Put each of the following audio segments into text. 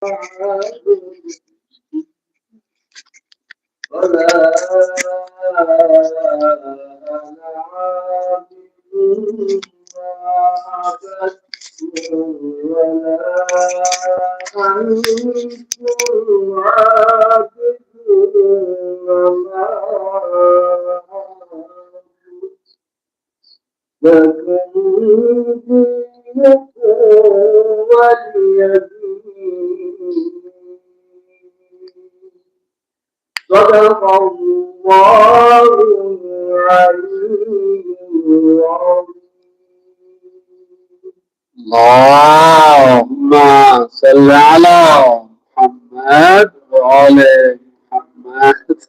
ولا أنا عابد ما عبدتم ولا أنتم عابدون ما أعبد لكم دينكم ولي دين. صدق الله العلي العظيم. اللهم صل على محمد وآل محمد.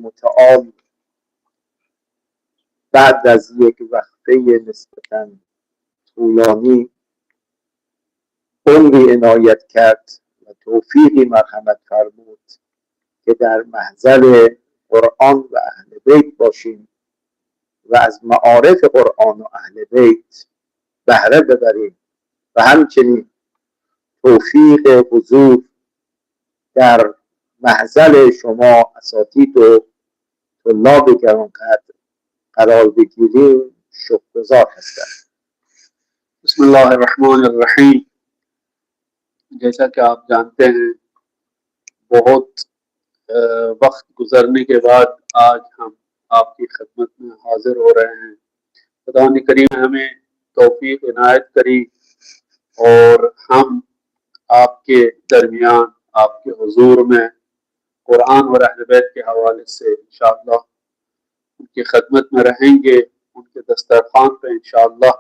متعال بعد از یک وقفه نسبتاً طولانی عمری عنایت کرد و توفیقی مرحمت فرمود که در محضر قرآن و اهل بیت باشیم و از معارف قرآن و اهل بیت بهره ببریم و همچنین توفیق حضور در محضر شما اساتید و طلاب گرانقدر قرار بگیریم شکرگزار هستم. بسم اللہ الرحمن الرحیم. جیسا کہ آپ جانتے ہیں بہت وقت گزرنے کے بعد آج ہم آپ کی خدمت میں حاضر ہو رہے ہیں. خدا نے کریم ہمیں توفیق عنایت کری اور ہم آپ کے درمیان آپ کے حضور میں قرآن و اہل بیت کے حوالے سے انشاءاللہ ان کی خدمت میں رہیں گے، ان کے دسترخوان پہ انشاءاللہ.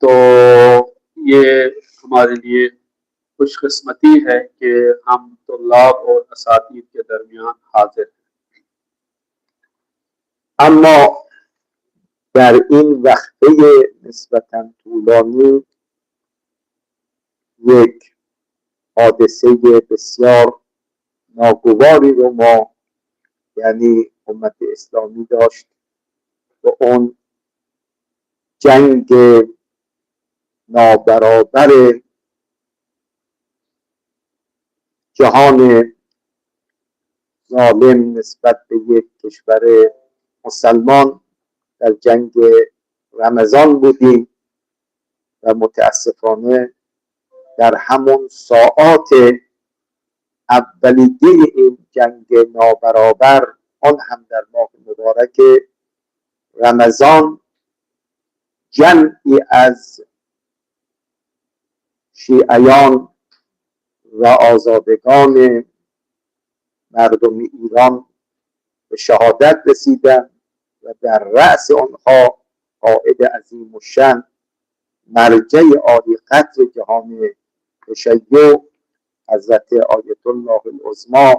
تو یہ ہمارے لیے خوش قسمتی ہے کہ ہم طلاب اور اساتید کے درمیان حاضر ہیں. اما در این وقفه نسبتاً طولانی یک حادثه بسیار ناگواری رو ما یعنی امت اسلامی داشت و اون جنگ نابرابر جهان ظالم نسبت به یک کشور مسلمان در جنگ رمضان بودیم و متاسفانه در همون ساعات اولیه این جنگ نابرابر آن هم در ماه مبارک رمضان جمعی از شیعیان و آزادگان مردم ایران به شهادت رسیدند و در رأس آنها قائد عظیم الشأن مرجع عالی قدر جهان تشیع حضرت آیت الله العظمی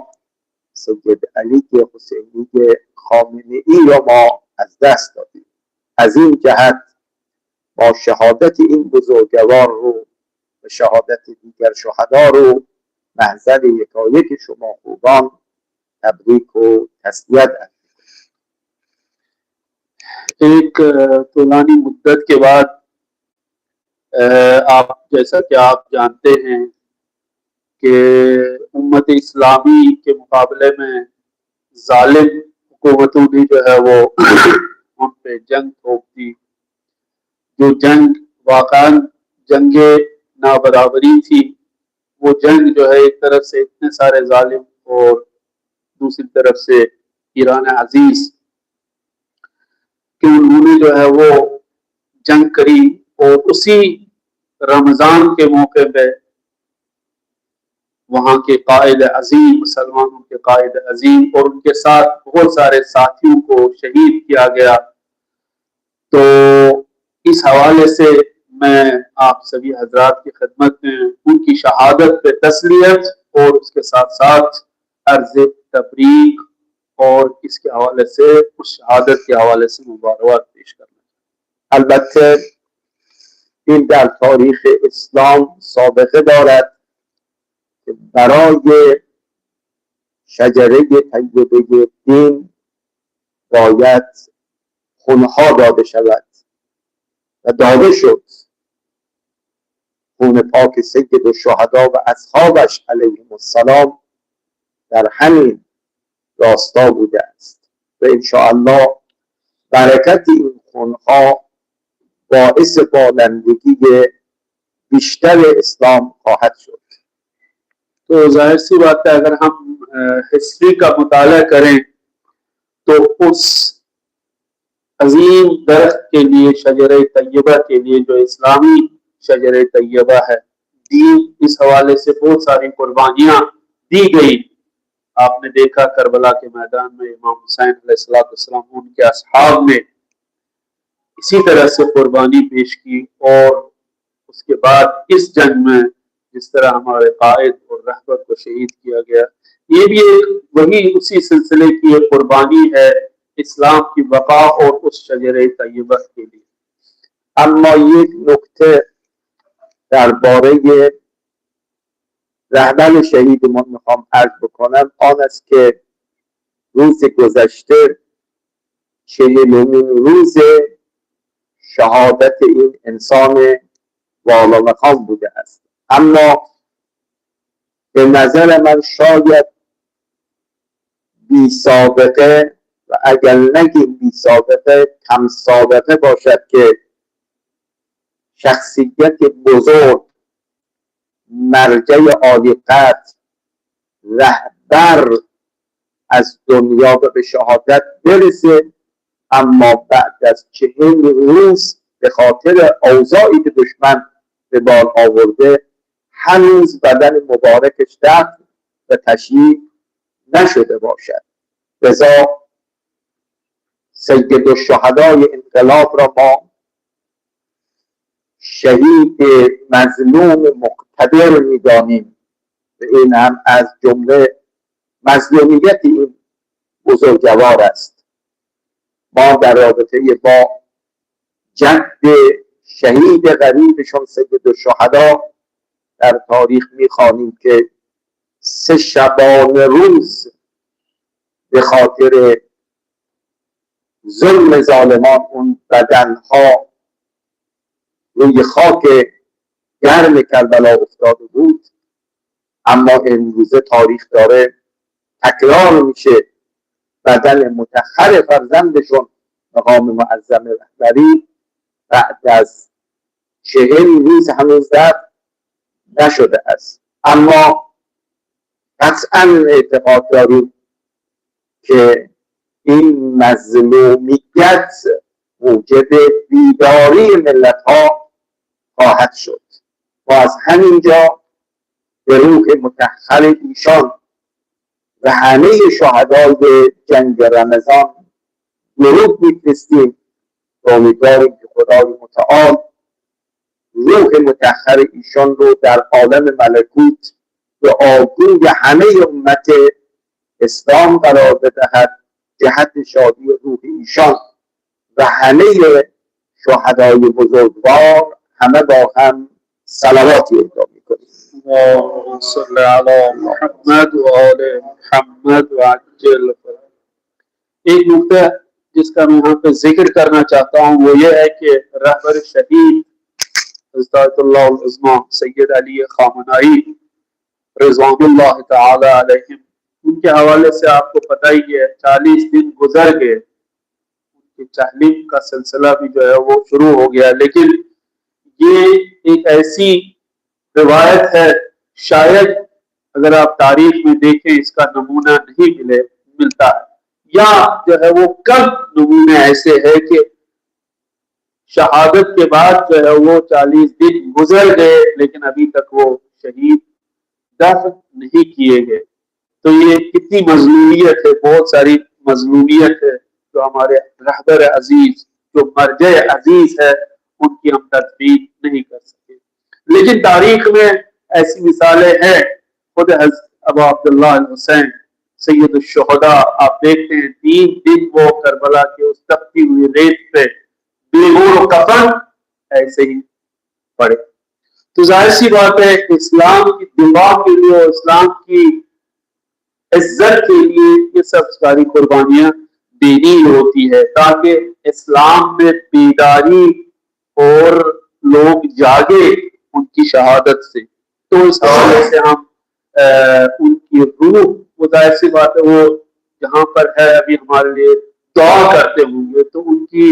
سید علی حسینی خامنه ای را ما از دست دادیم. از این جهت با شهادت این بزرگوار رو و شهادت دیگر شهدا رو محضر یکایک شما خوبان تبریک و تسلیت. एक तूलानी मुद्दत के बाद आप जैसा कि आप जानते हैं कि उम्मत इस्लामी के मुकाबले में जालिम हुकूमतों ने जो है वो उन पे जंग थोप दी। जो जंग वाकई जंग नाबराबरी थी, वो जंग जो है एक तरफ से इतने सारे जालिम और दूसरी तरफ से ईरान अजीज कि उन्होंने जो है वो जंग करी और उसी रमज़ान के मौके पे वहाँ के कायद अजीम, मुसलमानों के कायद अजीम और उनके साथ बहुत सारे साथियों को शहीद किया गया। तो इस हवाले से मैं आप सभी हजरात की खिदमत में उनकी शहादत पे तस्लीयत और उसके साथ साथ अर्ज़ तबरीक और इसके हवाले से उस शहादत के हवाले से मुबारकबाद पेश करना। البته این در تاریخ اسلام سابقه دارد که برای شجره طیبه دین باید خونها داده شود و داده شد. خون پاک سید الشهدا و اصحابش علیهم السلام در همین راستا بوده است و انشاءالله برکت این خونها باعث بالندگی بیشتر اسلام خواهد شد. तो जाहिर सी बात है, अगर हम हिस्ट्री का मुताला करें तो उस अजीम दरख्त के लिए, शजरे तैयबा के लिए, जो इस्लामी शजरे तैयबा है, दीन इस हवाले से बहुत सारी कुर्बानियां दी गई। आपने देखा करबला के मैदान में इमाम हुसैन अलैहिस्सलाम उनके असहाब ने इसी तरह से कुर्बानी पेश की और उसके बाद इस जंग में जिस तरह हमारे कायद और रहबर को शहीद किया गया, ये भी एक वही उसी सिलसिले की एक कुर्बानी है इस्लाम की बका और उस शजरे तैयबा के लिए। اما یک نکته درباره رهبر شهیدمان میخوام عرض بکنم، آن است که روز گذشته 40مین روز شهادت این انسان والا مقام بوده است. اما به نظر من شاید بی سابقه و اگر نگیم بی سابقه کم سابقه باشد که شخصیت بزرگ، مرجع عالی قدر، رهبر از دنیا به شهادت برسه، اما بعد از 40 روز به خاطر اوضاعی که دشمن به بال آورده هنوز بدن مبارکش دفن و تشییع نشده باشد. لذا سید الشهدای انقلاب را ما شهید مظلوم مقتدر می‌دانیم و این هم از جمله مظلومیت این بزرگوار است. ما در رابطه با جد شهید غریبشون سید الشهدا در تاریخ می‌خوانیم که 3 شبانه روز به خاطر ظلم ظالمان اون بدنها روی خاک گرم کربلا افتاده بود. اما امروزه تاریخ داره تکرار میشه، بدن متأخر فرزندشون مقام معظم رهبری بعد از 40 روز هنوز دفن نشده است. اما قطعا اعتقاد داریم که این مظلومیت موجب بیداری ملت ها خواهد شد. و از همینجا به روح مطهر ایشان و همه شهدای جنگ رمضان درود میفرستیم و امیدواریم که خدای متعال روح مطهر ایشان رو در عالم ملکوت به آگوی همه امت اسلام قرار بدهد جهت شادی روح ایشان و همه شهدای بزرگوار همه با هم صلواتی اهدا میکنیم. اللهم صل علی محمد و آل محمد و عجل فرج. ایک نکتہ جس کا میں یہاں پہ ذکر کرنا چاہتا ہوں وہ یہ ہے کہ رہبر شہید حضرت آیت اللہ العظمیٰ سید علی خامنائی رضوان اللہ تعالی علیہم، ان کے حوالے سے آپ کو پتہ ہی ہے 40 دن گزر گئے، ان کی تحلیم کا سلسلہ بھی جو ہے وہ شروع ہو گیا، لیکن یہ ایک ایسی روایت ہے شاید اگر آپ تاریخ میں دیکھیں اس کا نمونہ نہیں ملتا ہے، یا جو ہے وہ کم نمونے ایسے ہے کہ شہادت کے بعد جو ہے وہ 40 دن گزر گئے لیکن ابھی تک وہ شہید دفن نہیں کیے گئے. تو یہ کتنی مظلومیت ہے، بہت ساری مظلومیت ہے جو ہمارے رہبر عزیز جو مرجع عزیز ہے ان کی ہم تدفین نہیں کر سکتے. لیکن تاریخ میں ایسی مثالیں ہیں. خود ابو عبداللہ الحسین سید الشہداء آپ دیکھتے ہیں 3 دن وہ کربلا کے اس تپتی ہوئی ریت پہ بے گور و کفن ایسے ہی پڑے. تو ظاہر سی بات ہے اسلام کی دفاع کے لیے اور اسلام کی عزت کے لیے یہ سب ساری قربانیاں دینی ہوتی ہے تاکہ اسلام میں بیداری اور لوگ جاگے ان کی شہادت سے. تو اس حوالے سے ہم ان کی روح وہ ظاہر سی بات ہے وہ جہاں پر ہے ابھی ہمارے لیے دعا کرتے ہوں گے، تو ان کی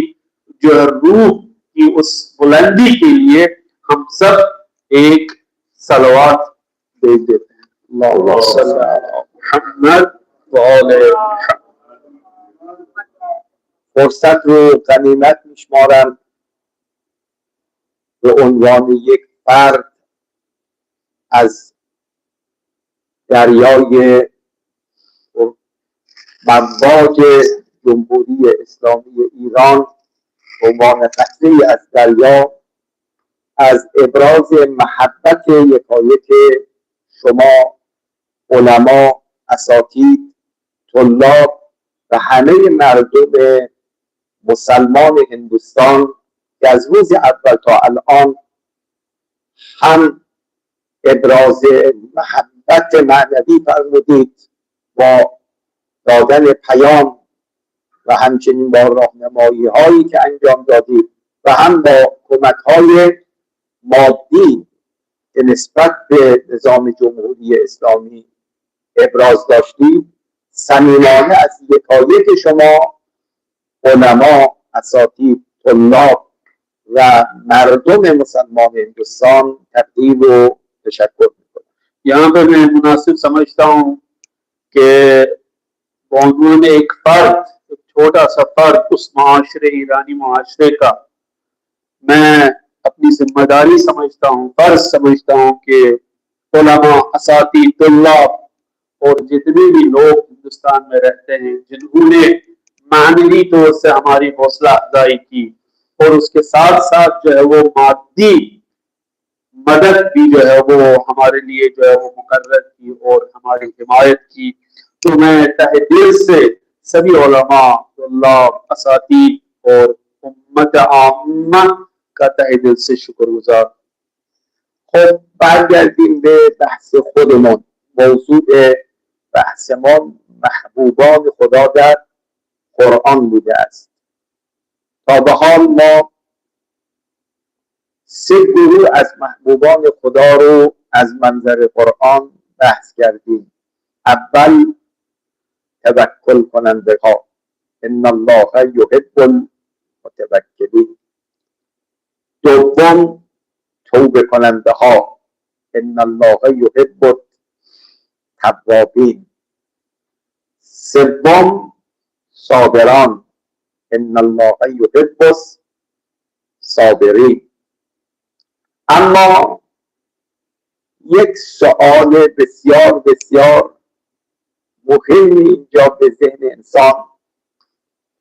جو ہے روح کی اس بلندی کے لیے ہم سب ایک صلوات بھیج دیتے ہیں. اللہم صلی علی محمد و آل محمد. فرصت رو غنیمت میشمارم به عنوان یک فرد از دریای مواج جمهوری اسلامی ایران به عنوان قطره‌ای از دریا از ابراز محبت یکایک شما علما، اساتید، طلاب و همه مردم مسلمان هندوستان که از روز اول تا الان هم ابراز محبت معنوی فرمودید با دادن پیام و همچنین با راهنمایی هایی که انجام دادید و هم با کمک های مادی که نسبت به نظام جمهوری اسلامی ابراز داشتید، صمیمانه از یکایک شما علما، اساتید، طلاب و مردم مسلمان ہندوستان تقدیر و تشکر میکنم. یہاں پہ میں مناسب سمجھتا ہوں کہ عنوان ایک فرد، ایک چھوٹا سا فرد اس معاشرے ایرانی معاشرے کا میں اپنی ذمہ داری سمجھتا ہوں، فرض سمجھتا ہوں کہ علماء، اساتید، طلاب اور جتنے بھی لوگ ہندوستان میں رہتے ہیں جنہوں نے معنوی طور سے ہماری حوصلہ افزائی کی اور اس کے ساتھ ساتھ جو ہے وہ مادی مدد بھی جو ہے وہ ہمارے لیے جو ہے وہ مقرر کی اور ہماری حمایت کی، تو میں تہ دل سے سبھی علماء، طلاب، اساتید اور امت عامہ کا تہ دل سے شکر گزار. خب برگردیم به بحث خودمون. موضوع بحث ما محبوبان خدا در قرآن بوده است. تا به حال ما 3 گروه از محبوبان خدا رو از منظر قرآن بحث کردیم. اول توکل کننده ها، ان الله یحب المتوکلین. دوم توبه کننده ها، ان الله یحب التوابین. سوم صابران، ان الله یحب الصابرین. اما یک سوال بسیار بسیار مهمی اینجا به ذهن انسان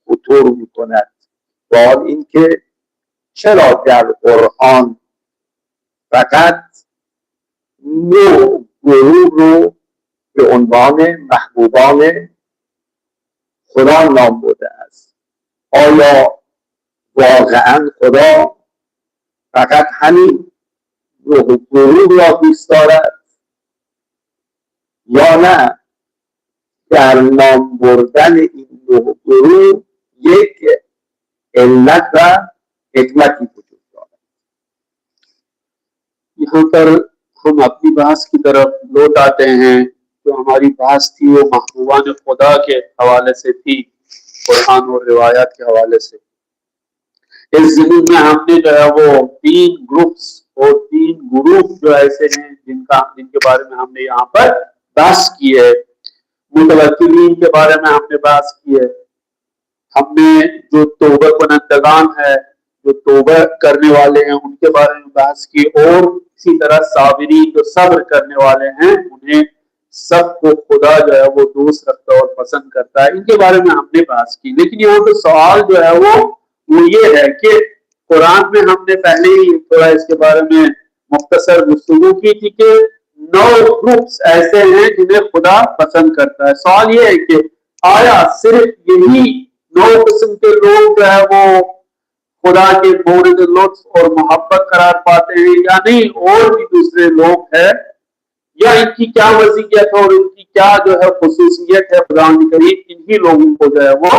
خطور می کند. سوال این که چرا در قرآن فقط 9 گروه رو به عنوان محبوبان خدا نام برده است. آیا واقعا خدا فقط همین 9 گروه را دوست دارد یا نه در نام بردن این 9 گروه یک علت و حکمتی وجود دارد؟ यहाँ पर हम अपनी बहस की तरफ लौट आते हैं। जो हमारी बहस थी वो महबूबान खुदा के हवाले से थी, कुरान और रिवायात के हवाले से। इस ज़मीन में हमने जो है वो 3 ग्रुप्स और 3 ग्रुप जो ऐसे हैं जिनके बारे में हमने यहाँ पर बहस की है। मुतवक्किलीन के बारे में हमने बहस की है। हमने जो तौबा कुनंदगान है, जो तौबा करने वाले हैं, उनके बारे में बहस की, और इसी तरह साबिरीन जो सब्र करने वाले हैं, उन्हें सबको खुदा जो है वो दोस्त रखता है और पसंद करता है, इनके बारे में हमने बहस की। लेकिन यहाँ पे सवाल जो है वो ये है कि कुरान में हमने पहले ही थोड़ा इसके बारे में मुख्तसर गुफ्तगू की थी कि 9 ग्रुप्स ऐसे हैं जिन्हें खुदा पसंद करता है। सवाल ये है कि आया सिर्फ यही 9 किस्म के लोग जो है वो खुदा के मोरद लुत्फ और मोहब्बत करार पाते हैं या नहीं, और भी दूसरे लोग हैं, या इनकी क्या वज़ीयत है और इनकी क्या जो है खुसूसियत है? खुदा करीम इन्हीं लोगों को जो है वो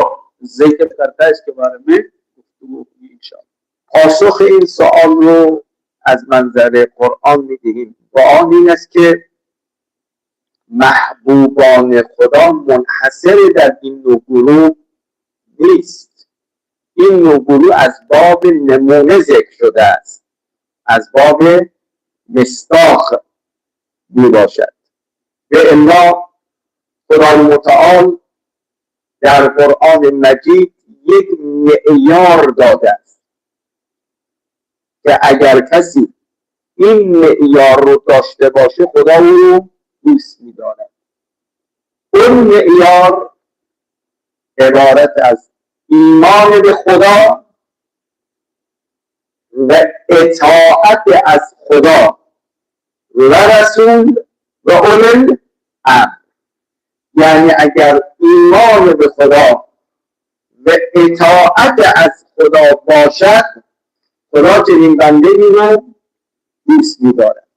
जिक्र करता है। इसके बारे में गुफ्तगू होगी इंशाअल्लाह। پاسخ این سوال رو از منظر قرآن میدهیم و آن این است که محبوبان خدا منحصر در این 9 گروه نیست. این 9 گروه از باب نمونه ذکر شده است، از باب مصداق می باشد. به الا خدای متعال در قرآن مجید یک معیار داده است که اگر کسی این معیار رو داشته باشه خدا او رو دوست می‌دارد. اون معیار عبارت از ایمان به خدا و اطاعت از خدا و رسول و اولي الامر. یعنی اگر ایمان به خدا و اطاعت از خدا باشد خدا چنین بندگی رو دوست می‌دارد.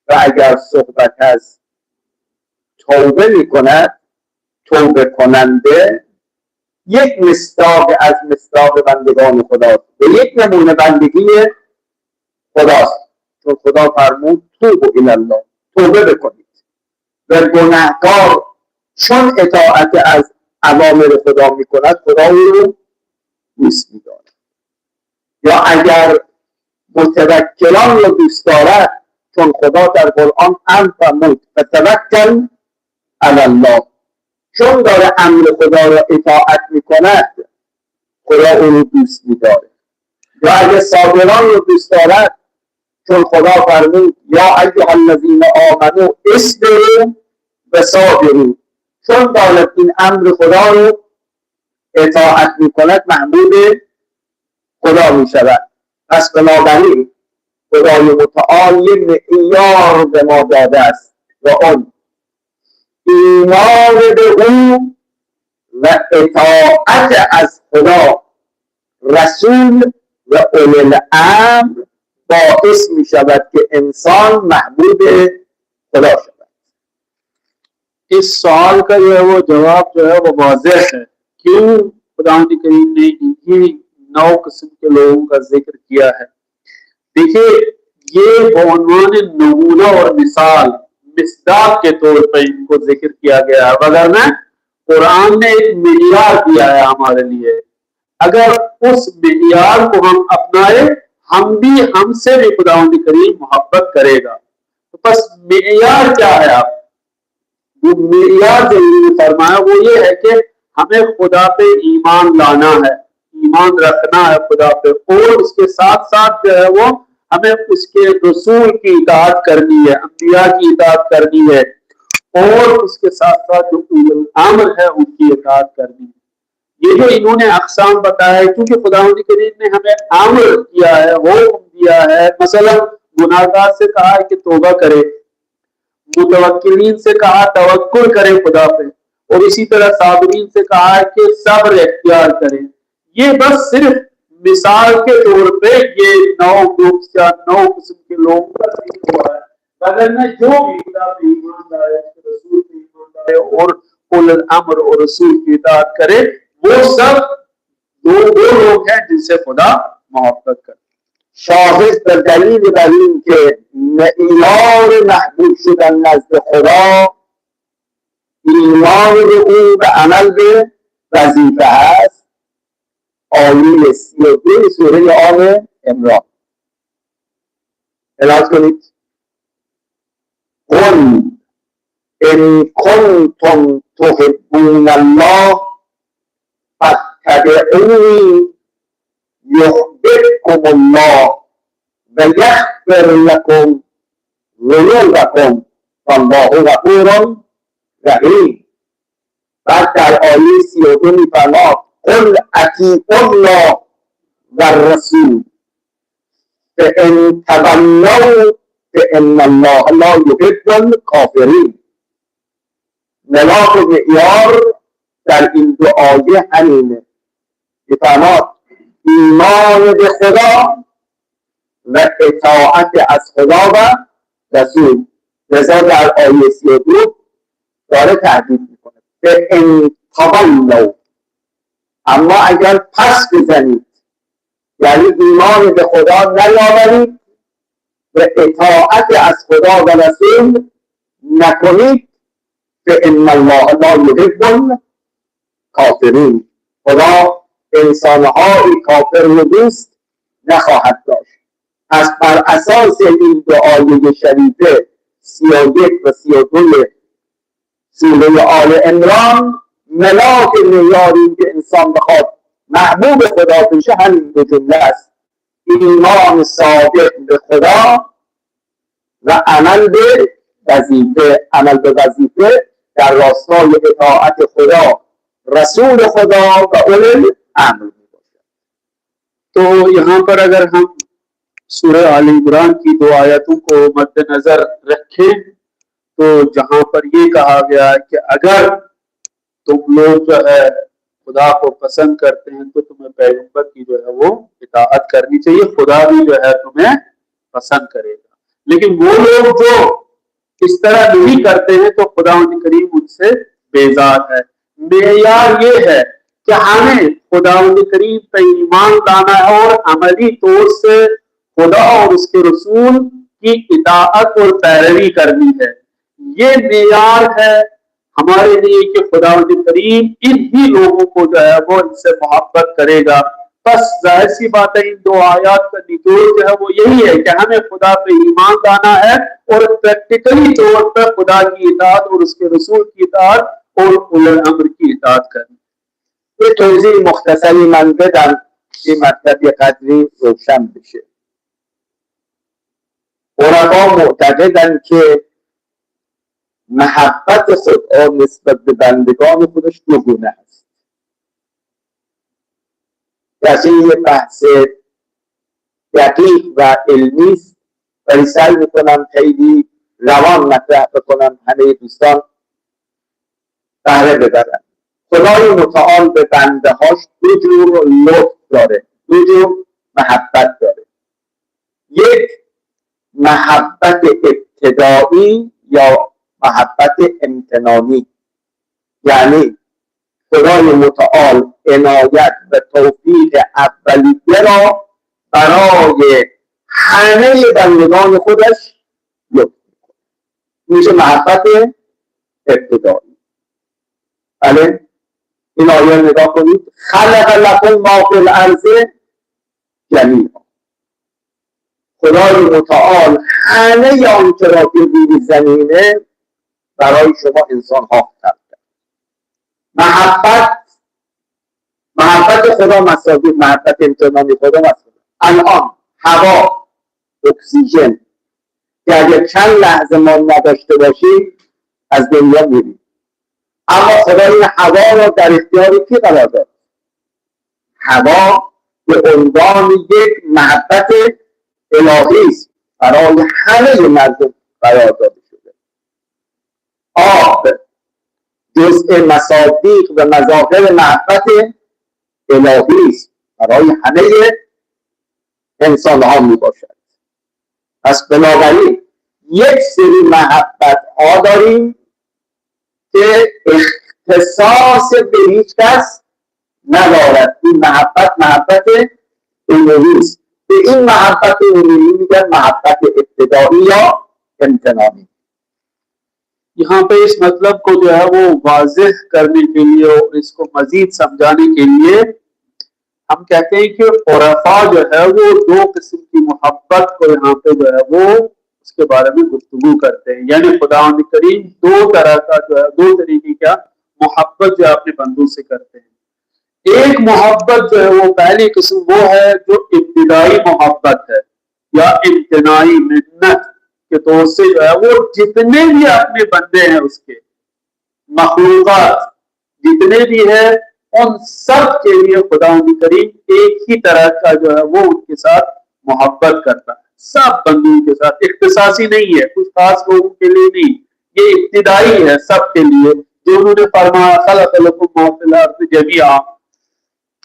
و اگر صحبت از توبه می‌کند، توبه کننده یک مصداق از مصداق بندگان خداست و یک نمونه بندگی خداست، چون خدا فرمود توبوا الی الله، توبه بکنید. و گناهکار چون اطاعت از اوامر خدا می‌کند خدا او رو دوست می‌دارد. یا اگر متوکلان رو دوست دارد، چون خدا در قرآن امر فرمود فتوکل علی الله، چون داره امر خدا را اطاعت میکند خدا او رو دوست می‌داره. یا اگر صابران رو دوست دارد، چون خدا فرمود یا ایها الذین آمنوا اصبروا و صابروا، چون دارد این امر خدا رو اطاعت میکند محمود خدا میشود. پس بنابراین خدای متعال یک معیار به ما داده است و آن ایمان به او و اطاعت از خدا، رسول و اولی الامر باعث می شود که انسان محبوب خدا شود. इस सवाल का जो है वो जवाब जो है वो वाज़ेह है। क्यों खुदा करीम ने इन्हीं 9 किस्म के लोगों का जिक्र किया है? देखिए, ये बउनवान नमूना और मिसाल मिसदाक के तौर पर इनको जिक्र किया गया है, वगरना कुरान ने एक मेयार दिया है हमारे लिए। अगर उस मेयार को हम अपनाए, हमसे भी खुदा करीम मोहब्बत करेगा। तो बस मेयार क्या है? आप वो मेयार जो फरमाया वो ये है कि हमें खुदा पे ईमान लाना है, ईमान रखना है खुदा पे, और उसके साथ साथ जो है वो हमें उसके रसूल की इताअत करनी है, अंबिया की इताअत करनी है, और उसके साथ साथ जो उलुल अम्र है उनकी इताअत करनी है। ये जो इन्होंने अक़साम बताया है, क्योंकि खुदा करीम ने हमें अम्र किया है, हुक्म दिया है। मसलन गुनाहगार से कहा है कि तौबा करे, मुतवक्किलीन से कहा तवक्कुल करे खुदा पे, और इसी तरह साबिरीन से कहा है कि सब्र इख्तियार करें। ये बस सिर्फ मिसाल के तौर पे ये 9 ग्रुप्स या 9 किस्म के लोगों का जिक्र हुआ है। वरना जो भी खुदा पे ईमान लाए, रसूल पे ईमान लाए और उलुल अम्र और रसूल की इताअत करे, वो सब दो लोग हैं जिनसे खुदा मोहब्बत करे। شاهد و دلیل بر این که معیار محبوب شدن نزد خدا ایمان به او و عمل به وظیفه است. آیه 32 سوره آل عمران. اعلام کنید. قل ان کنتم تحبون الله فاتبعونی یحببکم الله و یغفر لکم ذنوبکم والله غفور رحیم. بعد در آیه 32 میفرماد قل اطیعوا الله و الرسول فان تولوا فان الله لا یحب الکافرین. ملاک معیار در این دو آیه همینه. میفرماد ایمان به خدا و اطاعت از خدا و رسول. لذا در آیه 32 داره تهدید میکنه به ان تولوا، اما اگر پس بزنید، یعنی ایمان به خدا نیاورید و اطاعت از خدا و رسول نکنید، فان الله لا یحب الکافرین، خدا انسانهای کافر رو دوست نخواهد داشت. پس بر اساس این دو آیه شریفه 31 و 32 سوره آل عمران، ملاک معیاری که انسان بخواد محبوب خدا بشه همین دو جمله است: ایمان صادق به خدا و عمل به وظیفه. عمل به وظیفه در راستای اطاعت خدا، رسول خدا و اولل امر می باشد. तो यहाँ पर अगर हम सूरह आल इमरान की 2 आयतों को मद्देनजर रखें तो जहाँ पर ये कहा गया है कि अगर तुम लोग जो है खुदा को पसंद करते हैं तो तुम्हें पैगंबर की जो है वो इताअत करनी चाहिए, खुदा भी जो है तुम्हें पसंद करेगा। लेकिन वो लोग जो इस तरह नहीं करते हैं तो खुदा करीम उनसे बेजार है। मेयार ये है कि हमें खुदा करीम पे ईमान लाना है और अमली तौर से खुदा और उसके रसूल की इताअत और पैरवी करनी है। ये मेयार है हमारे लिए कि खुदा करीम इन ही लोगों को जो है वो इनसे मोहब्बत करेगा। बस जाहिर सी बात है इन 2 आयात का निचोड़ जो है वो यही है कि हमें खुदा पे ईमान लाना है और प्रैक्टिकली तौर पर खुदा की इताअत और उसके रसूल की इताअत और उलुल अम्र की इताअत करनी। یه توضیح مختصری من بدم این مطلب یه قدری روشن بشه. علما معتقدند که محبت خدا نسبت به بندگان خودش دو گونه است. گرچه یه بحث دقیق و علمی است ولی سعی میکنم خیلی روان مطرح بکنم همه دوستان بهره ببرن. خدای متعال به بنده هاش 2 جور لطف داره، 2 جور محبت داره. یک محبت ابتدایی یا محبت امتنانی، یعنی خدای متعال عنایت و توفیق اولیه را برای همه بندگان خودش لطف میکنه. میشه محبت ابتدایی. بله این آیه رو نگاه کنید. خلق لکم ما فی الارض جمیعا. خدای متعال همه آنچه را که روی زمینه برای شما انسان ها خلق کرد. محبت خدا مساوی محبت امتنانی خدا مساوی. الان هوا، اکسیژن که اگر چند لحظه ما نداشته باشیم از دنیا میریم، اما خدا این هوا را در اختیار کی قرار داد؟ هوا به عنوان یک محبت الهی است. برای همه مردم قرار داده شده. آب جزء مصادیق و مظاهر محبت الهی است، برای همه انسان ها می باشد. پس بنابراین یک سری محبت ها داریم که اختصاص به هیچ کس ندارد. این محبت عمومی است. به این محبت عمومی میگن محبت ابتدایی یا امتنانی. यहाँ पे इस मतलब को जो है वो वाज़ेह करने के लिए और इसको मजीद समझाने के लिए हम कहते हैं कि उरफा जो है वो दो किस्म की मोहब्बत को यहाँ पे जो है वो उसके बारे में गुफ्तगू करते हैं। यानी खुदावंद करीम दो तरह का जो है, दो तरीके का मोहब्बत जो अपने बंदों से करते हैं। एक मोहब्बत जो है वो पहली किस्म वो है जो इब्तिदाई मोहब्बत है या इम्तनाई मिन्नत के तौर से जो है वो जितने भी अपने बंदे हैं उसके मखलूकात जितने भी है उन सब के लिए खुदावंद करीम एक ही तरह का जो है वो उनके साथ मोहब्बत करता है, सब बंदों के साथ। इख्तिसासी नहीं है, कुछ खास लोगों के लिए नहीं, ये इब्तिदाई है सबके लिए। जो उन्होंने फरमाया खलक़लकुम मा फ़िल अर्ज़ि जमीअन,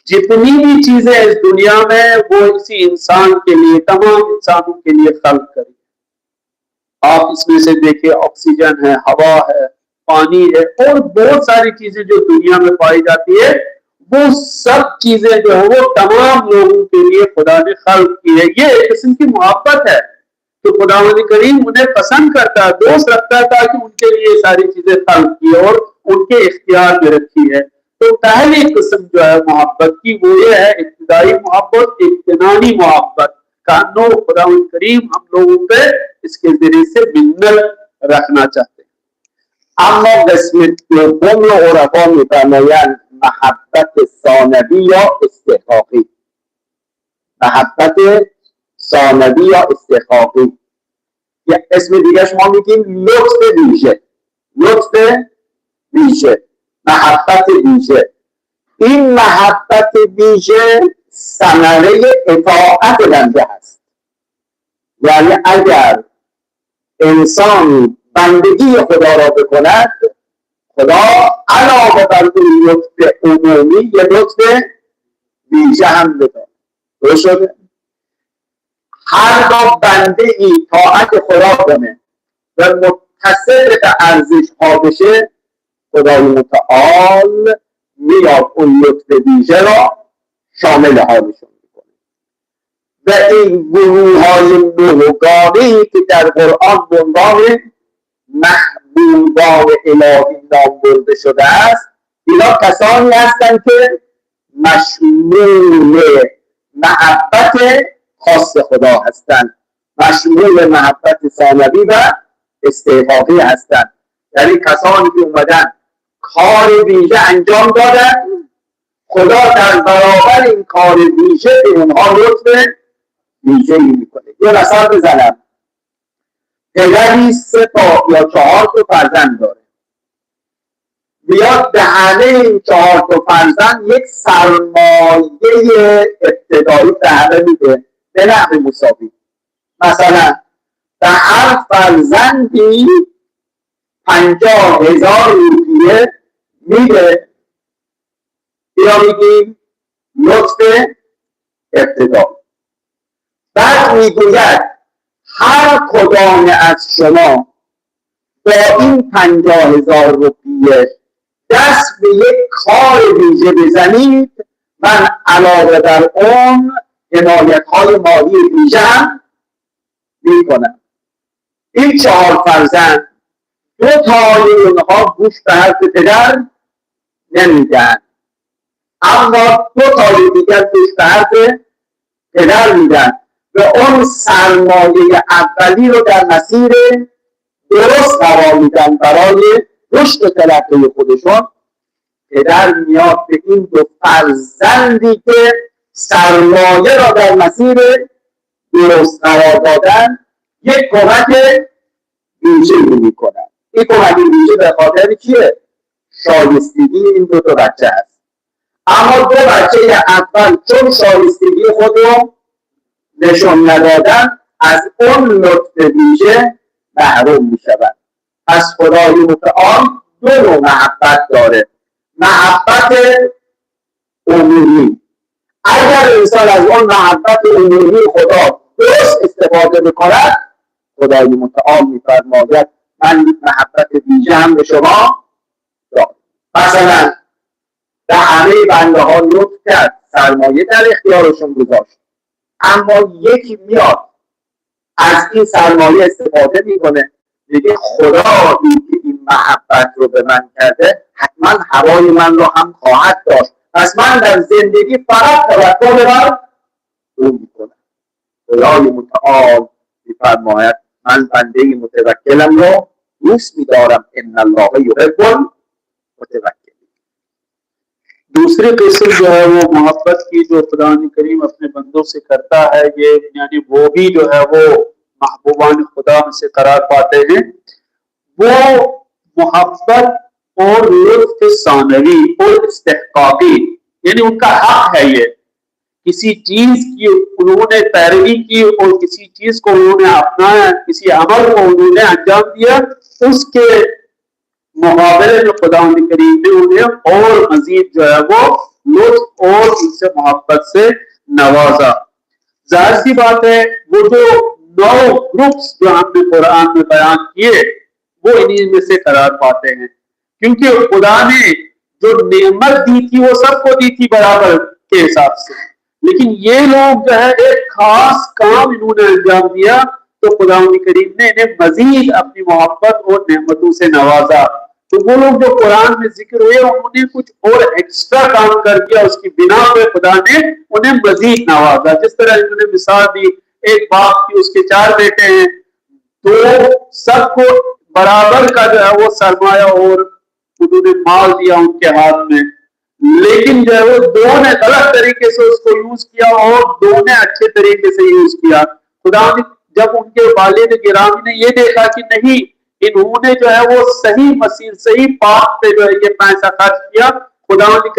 जितनी भी चीजें इस दुनिया में वो इसी इंसान के लिए, तमाम इंसानों के लिए खल्क करी। आप इसमें से देखिए ऑक्सीजन है, हवा है, पानी है और बहुत सारी चीजें जो दुनिया में पाई जाती है, वो सब चीजें जो है वो तमाम लोगों के लिए खुदा ने खल्क की है। ये एक किस्म की मोहब्बत है तो खुदावंद करीम उन्हें पसंद करता है, दोस्त रखता था कि उनके लिए सारी चीजें खल्क की और उनके इख्तियार में रखी है। तो पहली किस्म जो है मोहब्बत की वो ये है इब्तिदाई मोहब्बत, इम्तिनानी मोहब्बत। कानो खुदावंद करीम हम लोगों पे इसके जरिए से मिन्नत रखना चाहते हैं। اما قسم دوم رو عرفا می‌فرمایند محبت ثانوی یا استحقاقی. محبت ثانوی یا استحقاقی، یا اسم دیگرش ما میگیم لطف ویژه. لطف ویژه، محبت ویژه. این محبت ویژه ثمره اطاعت بنده هست. یعنی اگر انسان بندگی خدا را بکند، خدا علاوه بر اون لطف عمومی یه لطف ویژه هم بده. درست شده؟ هر گاه بنده ای طاعت خدا کنه و متصل به ارزش ها بشه، خدای متعال میاد اون لطف ویژه را شامل حالشون میکنه. و این گروه های نوگانه‌ای که در قرآن به عنوان محبوبان الهی نام برده شده است، اینا کسانی هستند که مشمول محبت خاص خدا هستند، مشمول محبت ثانوی و استحقاقی هستند. یعنی کسانی که اومدن کار ویژه انجام دادن، خدا در برابر این کار ویژه به اونها لطف ویژه‌ای میکنه. یه مثال بزنم. پدری 3 تا یا 4 تا فرزند داره، بیاد به همه این 4 تا فرزند یک سرمایه ابتدایی به همه میده به نحو مساوی. مثلا به هر فرزندی 50,000 روپیه میده، یا میگیم لطف ابتدایی. بعد میگوید هر کدام از شما با این 50,000 روپیه دست به یک کار ویژه بزنید، من علاوه بر اون حمایت‌های مالی ویژه هم میکنم. این 4 فرزند 2 تای اونها گوش به حرف پدر نمیدن، اما 2 تای دیگر گوش به حرف پدر میدن و اون سرمایه اولی رو در مسیر درست قرار میدن برای رشد ترقی خودشون. پدر میاد به این 2 فرزندی که سرمایه را در مسیر درست قرار دادن یک کمک ویژه میکنن. این کمک ویژه به خاطر چیه؟ شایستگی این 2 تا بچه هست. اما 2 بچه اول چون شایستگی خود رو نشون ندادن، از اون لطف ویژه محروم می شود. پس خدای متعال دو نوع محبت داره. محبت عمومی، اگر انسان از اون محبت عمومی خدا درست استفاده بکند، خدای متعال می‌فرماید من محبت ویژه هم به شما دارم. مثلا به همه بنده ها لطف کرد، سرمایه در اختیارشون گذاشت، اما یکی میاد از این سرمایه استفاده میکنه، میگه خدایی که این محبت رو به من کرده حتما هوای من رو هم خواهد داشت، پس من در زندگی فقط توکل بر او میکنم. خدای متعال میفرماید من بنده متوکلم رو دوست میدارم، ان الله یحب المتوکلین. दूसरी किस्म जो है वो मोहब्बत की जो खुदा करीम अपने बंदों से करता है, ये यानी वो भी जो है वो महबूबान खुदा से करार पाते हैं। वो मोहब्बत और लुत्फ सानवी और इस्तेहकाकी, यानी उनका हक है ये, किसी चीज की उन्होंने पैरवी की और किसी चीज को उन्होंने अपनाया, किसी अमल को उन्होंने अंजाम दिया, उसके मुकाबले में खुदा करीम ने उन्हें और मजीद जो है वो लुत्फ और उनसे मोहब्बत से नवाजा। जाहिर सी बात है वो जो 9 ग्रुप्स जो हमने कुरान में बयान किए वो इन्हीं में से करार पाते हैं, क्योंकि खुदा ने जो नेमत दी थी वो सबको दी थी बराबर के हिसाब से, लेकिन ये लोग जो है एक खास काम इन्होंने अंजाम दिया तो खुदा करीम ने इन्हें मजीद अपनी मोहब्बत और नेमतों से नवाजा। तो वो लोग जो कुरान में जिक्र हुए उन्होंने कुछ और एक्स्ट्रा काम कर दिया, उसकी बिना पे खुदा ने उन्हें मजीद नवाजा। जिस तरह इन्होंने मिसाल दी, एक बाप की उसके 4 बेटे हैं, तो सबको बराबर का जो है वो सरमाया और उन्होंने माल दिया उनके हाथ में, लेकिन जो है वो 2 ने गलत तरीके से उसको यूज किया और 2 ने अच्छे तरीके से यूज किया। खुदा ने जब उनके वालिद गिरामी ने ये देखा कि नहीं, इन्होंने जो है वो सही मसीह सही पाप पे जो है ये पैसा खर्च किया, खुदा ने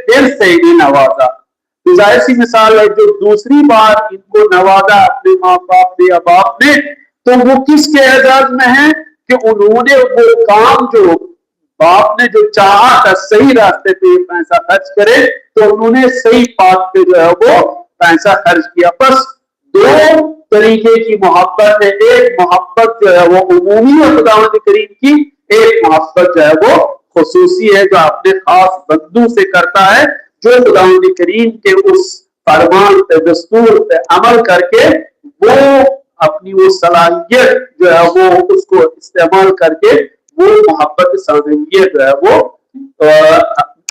फिर से इन्हें नवाजा। तो जाहिर सी मिसाल है, जो दूसरी बार इनको नवाजा अपने माँ बाप ने बाप ने, तो वो किसके एजाज में है कि उन्होंने वो काम जो बाप ने जो चाहा था सही रास्ते पे पैसा खर्च करे, तो उन्होंने सही पाप पे जो है वो पैसा खर्च किया। बस 2 तरीके की मोहब्बत है, एक मोहब्बत जो है वो उमूमी है खुदावंद करीम की, एक मोहब्बत जो है वो खुसूसी है जो अपने खास बंदों से करता है, जो खुदावंद करीम के उस फरमान पे दस्तूर पे अमल करके वो अपनी वो सलाहियत जो है वो उसको इस्तेमाल करके वो मोहब्बत सानवियत जो है वो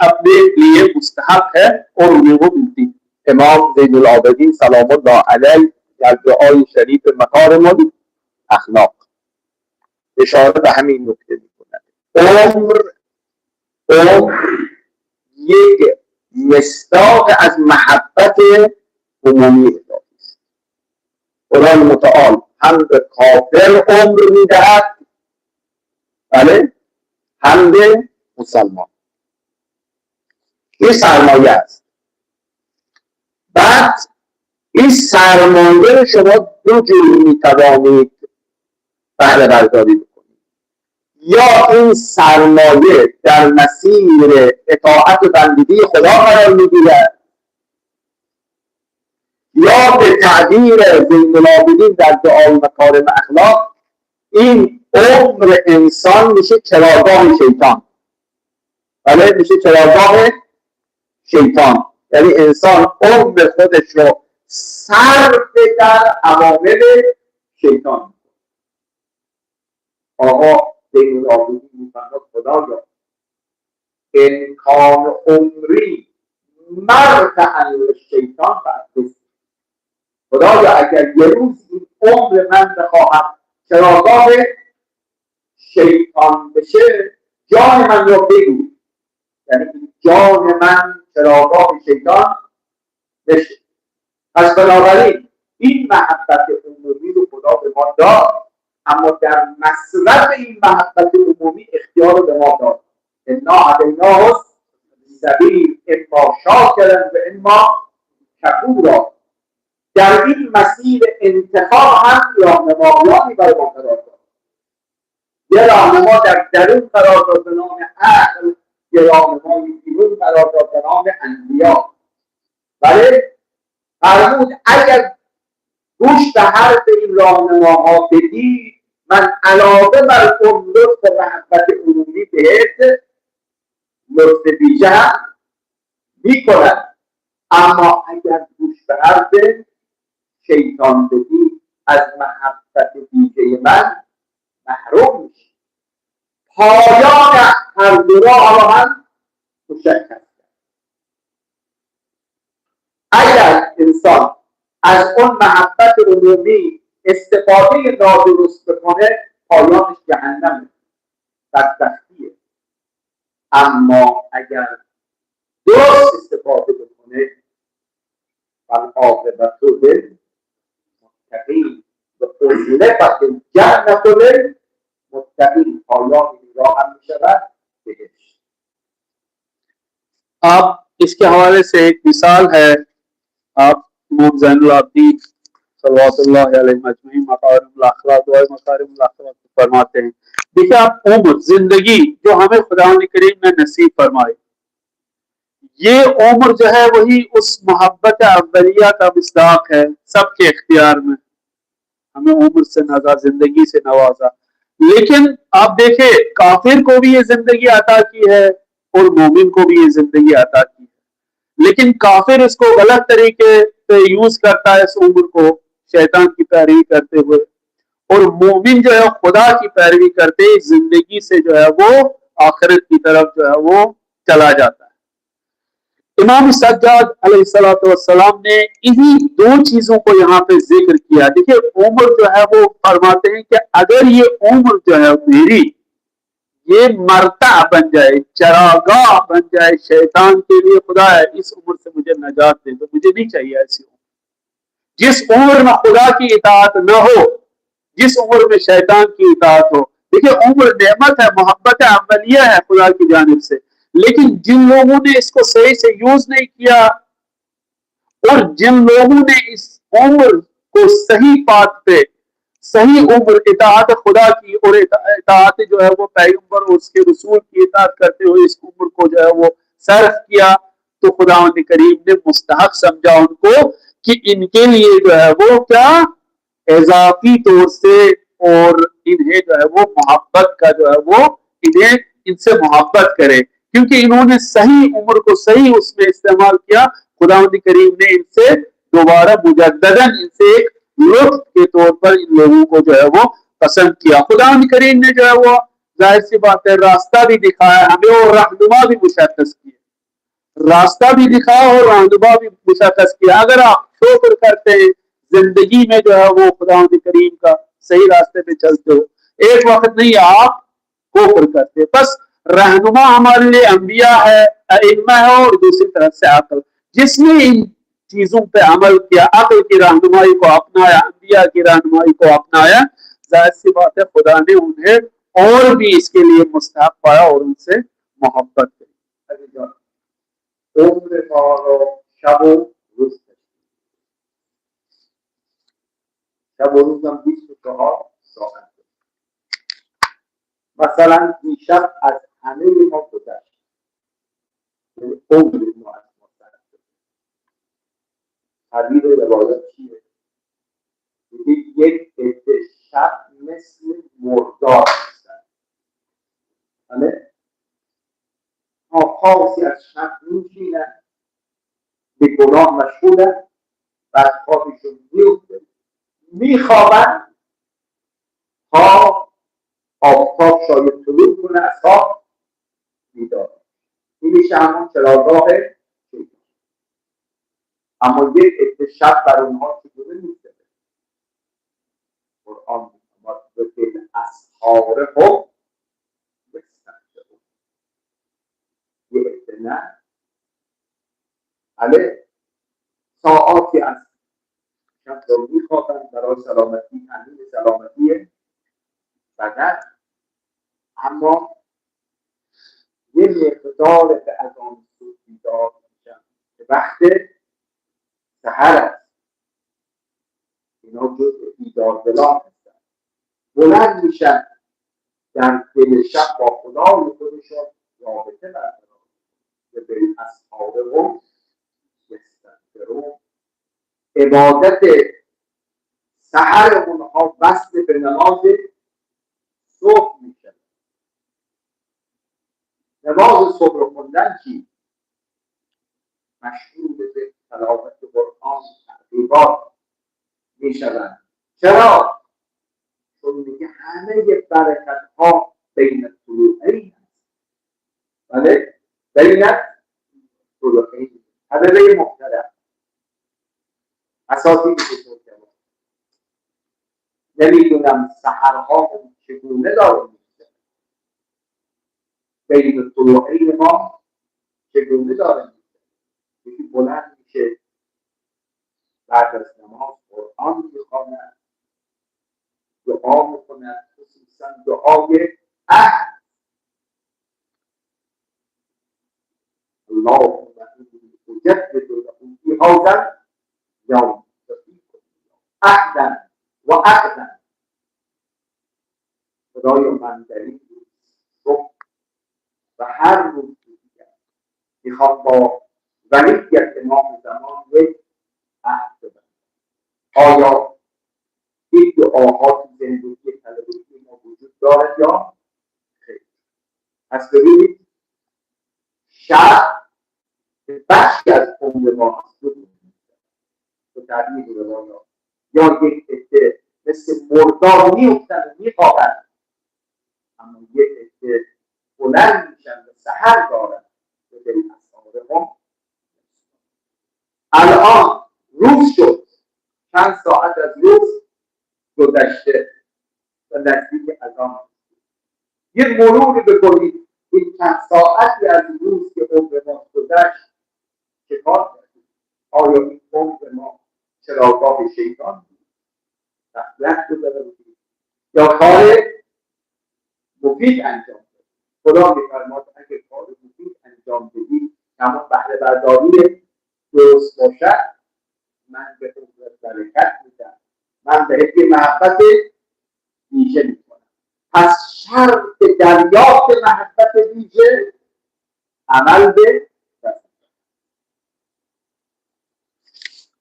अपने लिए मुस्तहक है और उन्हें वो मिलती है। امام زین العابدین سلام الله علیه در دعای شریف مکارم الاخلاق اشاره به همین نکته می‌کند. عمر یک مصداق از محبت عمومی الهی است. خدای متعال هم به کافر عمر میدهد، بله، هم به مسلمان. این سرمایه است. بعد این سرمایه رو شما 2 جوری میتوانید بهره برداری بکنید. یا این سرمایه در مسیر اطاعت و بندگی خدا قرار میگیرد، یا به تعبیر زین العابدین در دعای مکارم اخلاق این عمر انسان میشه چراگاه شیطان. بله، میشه چراگاه شیطان، یعنی انسان عمر خودش رو صرف در عوامل شیطان. آقا زین العابدین میفرماید خدایا امکان عمری مرتعا شیطان فرست. خدایا اگر یه روز این عمر من بخواهم چراگاه شیطان بشه، جان من رو بگو، یعنی جان من چراگاه شیطان بشه. پس بنابراین این محبت عمومی رو خدا به ما داد، اما در مصرف این محبت عمومی اختیار رو به ما داد. انا هدیناه السبیل اما شاکرا و اما کفورا. در این مسیر انتخاب هم راهنمایانی برای ما قرار داد. یه راهنما در درون قرار داد به نام عقل، یه راهنمای بیرون قرار داد به نام انبیا. بله، فرمود اگر گوش به حرف این راهنماها بدی، من علاوه بر اون لطف و محبت عمومی بهت لطف ویژه هم میکنم، اما اگر گوش به حرف شیطان بدی، از محبت ویژه من محروم میشی. پایان هر دو راه را هم مشخص. اگر انسان از اون محبت عمومی استفاده نادرست بکنه، پایانش جهنمه، بدبختیه. اما اگر درست استفاده بکنه، فالعاقبة للمتقین و أزلفت الجنة للمتقین. پایان این راه هم میشود بهشت. आप इसके हवाले से एक मिसाल है, आप इमाम ज़ैनुल आबिदीन सल्लल्लाहु अलैहि मजमूई मकारिमुल अखलाक व मकारिमुल अखलाक फरमाते हैं, देखिए आप उम्र जिंदगी जो हमें खुदा करीम ने नसीब फरमाई, ये उम्र जो है वही उस मोहब्बत अव्वलिया का मिस्दाक है। सबके इख्तियार में हमें उम्र से नवाजा, जिंदगी से नवाजा। लेकिन आप देखें, काफिर को भी ये जिंदगी अता की है और मोमिन को भी ये जिंदगी अता की है, लेकिन काफिर इसको गलत तरीके से यूज करता है, इस उम्र को शैतान की पैरवी करते हुए, और मोमिन जो है खुदा की पैरवी करते जिंदगी से जो है वो आखिरत की तरफ जो है वो चला जाता है। इमाम सज्जाद अलैहिस्सलाम ने इन्हीं दो चीजों को यहाँ पे जिक्र किया। देखिए, उम्र जो है वो फरमाते हैं कि अगर ये उम्र जो है मेरी ये मरता बन जाए, चरागाह बन जाए शैतान के लिए, खुदा है इस उम्र से मुझे नजात दे दो, मुझे नहीं चाहिए ऐसी उम्र। जिस उम्र में खुदा की इताअत न हो, जिस उम्र में शैतान की इताअत हो। देखिए, उम्र नेमत है, मोहब्बत अव्वलिया है खुदा की जानिब से, लेकिन जिन लोगों ने इसको सही से यूज नहीं किया और जिन लोगों ने इस उम्र को सही पाथ पे, सही उम्र इताअत खुदा की और इताअत जो है वो पैगंबर और उसके रसूल की इताअत करते हुए इस उम्र को जो है वो सर्फ किया, तो खुदा करीम ने मुस्तहक समझा उनको कि इनके लिए जो है वो क्या इजाफी तौर से और इन्हें जो है वो मोहब्बत का जो है वो इन्हें इनसे मोहब्बत करे, क्योंकि इन्होंने सही उम्र को सही उसमें इस्तेमाल किया। खुदा करीम ने इनसे दोबारा मुजद्ददन इनसे एक लुत्फ के तौर पर इन लोगों को जो है वो पसंद किया। खुदा करीम ने जो है वो जाहिर सी बात है रास्ता भी दिखाया हमें और रहनुमा भी मुशख्खस किया, रास्ता भी दिखाया और रहनुमा भी मुशख्खस किया। अगर आप शुक्र करते हैं जिंदगी में जो है वो खुदा करीम का सही रास्ते पे चलते हो, एक वक्त नहीं आप कुफ्र करते, बस रहनुमा हमारे लिए अंबिया है, अइम्मा है, और दूसरी तरफ से अक्ल। जिसने इन चीजों पे अमल किया, अक्ल की रहनुमाई को अपनाया, अंबिया की रहनुमाई को अपनाया, जाहिर सी बात है खुदा ने उन्हें और भी इसके लिए मुस्तहक पाया और उनसे मोहब्बत की। عمر ما را شب و روز شب و روزم 24 ساعت. مثلا دیشب از همه ما گذشت، عمر ما از ما سرد شد. تعبیر روایت چیه؟ یک عده شب مثل مردار هستن. بله؟ خاصی از شب میشینن، به گناه مشغولن، بعد خوابشون میفته، میخوابن تا آفتاب شاید طلوع کنه، از خواب بیدار. این میشه همون چراگاه شیطان. اما یک عده شب بر اونها چگونه میگذره؟ قرآن میفرماد بالاسحار هم یستغفرون. یک عده نه، بله، ساعاتی از شب رو میخوابن برای سلامتی، تامین سلامتی بدن، اما یه مقدار به از آن سو بیدار میشن که وقت سحر است. اینا جزء بیداردلان هستن، بلند میشن در دل شب با خدای خودشون رابطه برقرار به اصحاب هم یستغفرون. عبادت سحر اونها وصل به نماز صبح میشه. نماز صبح رو خوندن چی؟ مشغول به تلاوت قرآن تعبیرات میشوند. چرا؟ چون میگه همه برکت ها بین طلوعین هست. بله؟ بین طلوعین طبقه مختلف اساسی بسیار کنم. نمیدونم سحرها چگونه داره میشه بین طلوعین ما چگونه داره میشه. یکی بلند میشه بعد از نماز قرآن میخواند، دعا میکند، خصوصا دعای عهد. اللهم انی اجدد لكم فی هذا اليوم عهدا و عقدا. خدایا من در این روز صبح و هر روز دیگر میخوام با ولیت امام زمان یک عهد ببندم. آیا این دعاها تو زندگی طلبگی ما وجود دارد یا خیر؟ پس ببینید شب بخشی از عمر ما هست به تعبیر روایات، یا یک عده مثل مردار میافتن و میخوابن، اما یک عده بلند میشن و سحر دارن به دل اصحاب هم. الان روز شد، چند ساعت از روز گذشته و نزدیک اذان. یه مروری بکنید این چند ساعتی از روز که عمر ما گذشت چه کار کردیم؟ آیا این عمر ما چراگاه شیطان بود؟ غفلت گذاشته بودیم یا کار مفید انجام دادیم؟ خدا می‌فرماد اگه کار مفید انجام بدید اما بهره برداری درست باشد من به عمر برکت میدم، من بهت محبت ویژه میکنم. پس شرط دریافت محبت ویژه عمل به